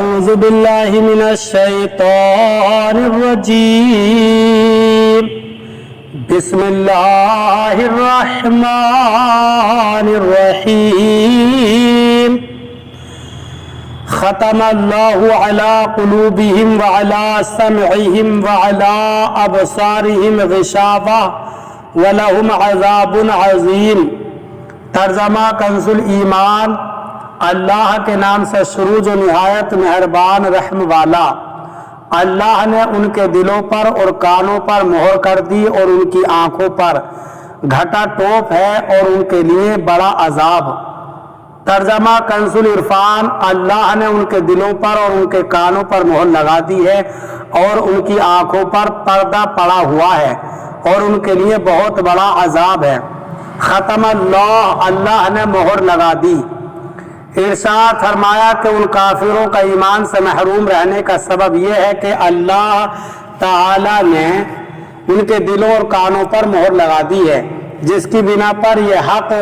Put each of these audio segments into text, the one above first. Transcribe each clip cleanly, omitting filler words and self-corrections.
أعوذ بالله من الشيطان الرجيم بسم الله الرحمن الرحيم ختم الله على قلوبهم وعلى سمعهم وعلى أبصارهم غشاوة ولهم عذاب عظيم۔ ترجمہ کنز الایمان۔ اللہ کے نام سے شروع جو نہایت مہربان رحم والا۔ اللہ نے ان کے دلوں پر اور کانوں پر مہر کر دی اور ان کی آنکھوں پر گھٹا ٹوپ ہے اور ان کے لیے بڑا عذاب۔ ترجمہ کنز العرفان۔ اللہ نے ان کے دلوں پر اور ان کے کانوں پر مہر لگا دی ہے اور ان کی آنکھوں پر پردہ پڑا ہوا ہے اور ان کے لیے بہت بڑا عذاب ہے۔ ختم اللہ، اللہ نے مہر لگا دی۔ ارشاد فرمایا کہ ان کافروں کا ایمان سے محروم رہنے کا سبب یہ ہے کہ اللہ تعالی نے ان کے دلوں اور کانوں پر مہر لگا دی ہے، جس کی بنا پر یہ حق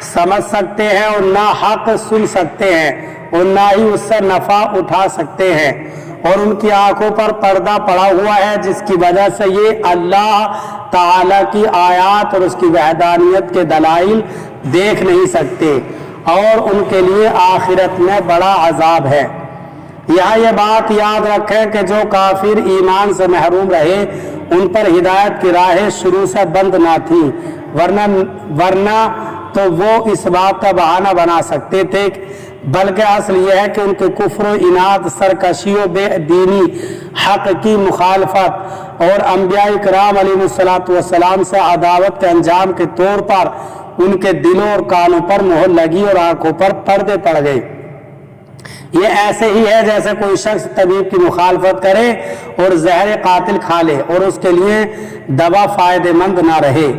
سمجھ سکتے ہیں اور نہ حق سن سکتے ہیں اور نہ ہی اس سے نفع اٹھا سکتے ہیں، اور ان کی آنکھوں پر پردہ پڑا ہوا ہے جس کی وجہ سے یہ اللہ تعالی کی آیات اور اس کی وحدانیت کے دلائل دیکھ نہیں سکتے، اور ان کے لیے آخرت میں بڑا عذاب ہے۔ یہاں یہ بات یاد رکھیں کہ جو کافر ایمان سے محروم رہے ان پر ہدایت کی راہیں شروع سے بند نہ تھی، ورنہ تو وہ اس بات کا بہانہ بنا سکتے تھے، بلکہ اصل یہ ہے کہ ان کے کفر و عناد، سرکشی و بے دینی، حق کی مخالفت اور انبیاء کرام علیہ السلام سے عداوت کے انجام کے طور پر ان کے دلوں اور کانوں پر مہر لگی اور آنکھوں پر پردے پڑ گئے۔ یہ ایسے ہی ہے جیسے کوئی شخص طبیب کی مخالفت کرے اور زہر قاتل کھا لے اور اس کے لیے دوا فائدہ مند نہ رہے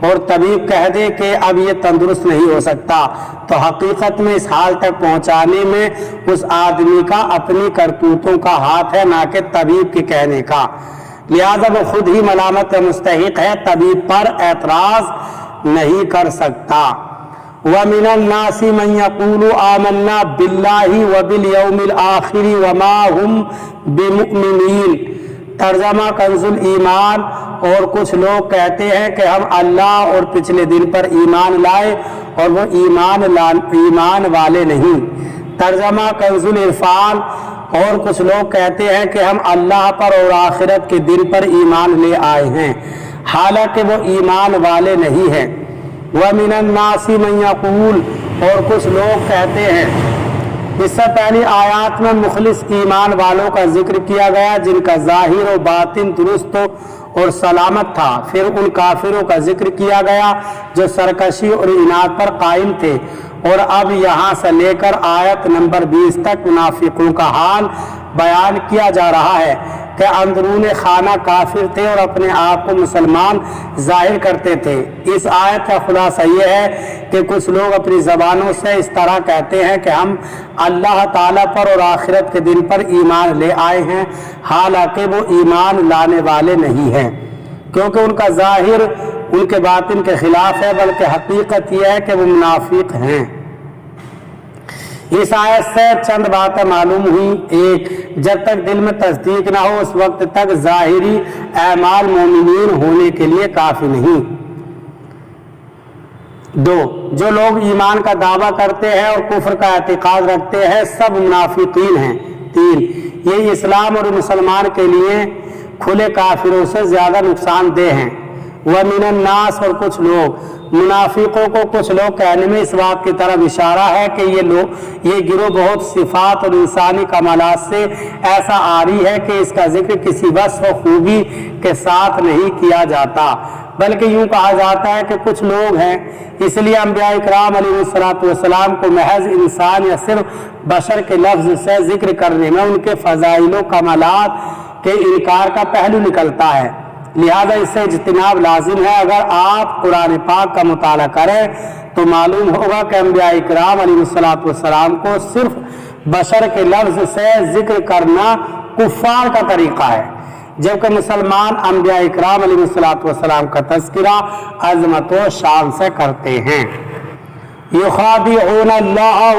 اور طبیب کہہ دے کہ اب یہ تندرست نہیں ہو سکتا، تو حقیقت میں اس حال تک پہنچانے میں اس آدمی کا اپنی کرتوتوں کا ہاتھ ہے، نہ کہ طبیب کے کہنے کا۔ لہذا وہ خود ہی ملامت کا مستحق ہے، طبیب پر اعتراض نہیں کر سکتا۔ وَمِنَ النَّاسِ مَن يَقُولُ آمَنَّا بِاللَّهِ وَبِالْيَوْمِ الْآخِرِ وَمَا هُمْ بِمُؤْمِنِينَ۔ ترجمہ کنز الایمان۔ اور کچھ لوگ کہتے ہیں کہ ہم اللہ اور پچھلے دن پر ایمان لائے اور وہ ایمان والے نہیں۔ ترجمہ کنز العرفان۔ اور کچھ لوگ کہتے ہیں کہ ہم اللہ پر اور آخرت کے دن پر ایمان لے آئے ہیں، حالانکہ وہ ایمان والے نہیں ہیں۔ وَمِنَ النَّاسِ مَن يَقُولُ۔ اور کچھ لوگ کہتے ہیں۔ اس سے پہلی آیات میں مخلص ایمان والوں کا ذکر کیا گیا جن کا ظاہر و باطن درست اور سلامت تھا، پھر ان کافروں کا ذکر کیا گیا جو سرکشی اور عناد پر قائم تھے، اور اب یہاں سے لے کر آیت نمبر 20 تک منافقوں کا حال بیان کیا جا رہا ہے کہ اندرون خانہ کافر تھے اور اپنے آپ کو مسلمان ظاہر کرتے تھے۔ اس آیت کا خلاصہ یہ ہے کہ کچھ لوگ اپنی زبانوں سے اس طرح کہتے ہیں کہ ہم اللہ تعالیٰ پر اور آخرت کے دن پر ایمان لے آئے ہیں، حالانکہ وہ ایمان لانے والے نہیں ہیں، کیونکہ ان کا ظاہر ان کے باطن کے خلاف ہے، بلکہ حقیقت یہ ہے کہ وہ منافق ہیں۔ اس آیت سے چند باتیں معلوم ہوئی۔ ایک، جب تک دل میں تصدیق نہ ہو اس وقت تک ظاہری اعمال مومنین ہونے کے لیے کافی نہیں۔ دو، جو لوگ ایمان کا دعویٰ کرتے ہیں اور کفر کا اعتقاد رکھتے ہیں سب منافقین ہیں۔ تین، یہ اسلام اور مسلمان کے لیے کھلے کافروں سے زیادہ نقصان دہ ہیں۔ وَمِنَ النَّاسِ۔ اور کچھ لوگ، منافقوں کو کچھ لوگ کہنے میں اس بات کی طرف اشارہ ہے کہ یہ گروہ بہت صفات اور انسانی کمالات سے ایسا عاری ہے کہ اس کا ذکر کسی وصف و خوبی کے ساتھ نہیں کیا جاتا، بلکہ یوں کہا جاتا ہے کہ کچھ لوگ ہیں۔ اس لیے انبیاء کرام علیہ السلام کو محض انسان یا صرف بشر کے لفظ سے ذکر کرنے میں ان کے فضائل و کمالات کے انکار کا پہلو نکلتا ہے، لہذا اس سے اجتناب لازم ہے۔ اگر آپ قرآن پاک کا مطالعہ کریں تو معلوم ہوگا کہ انبیاء کرام علیہ السلام کو صرف بشر کے لفظ سے ذکر کرنا کفار کا طریقہ ہے، جبکہ مسلمان انبیاء کرام علیہ السلام کا تذکرہ عظمت و شان سے کرتے ہیں۔ یخادعون اللہ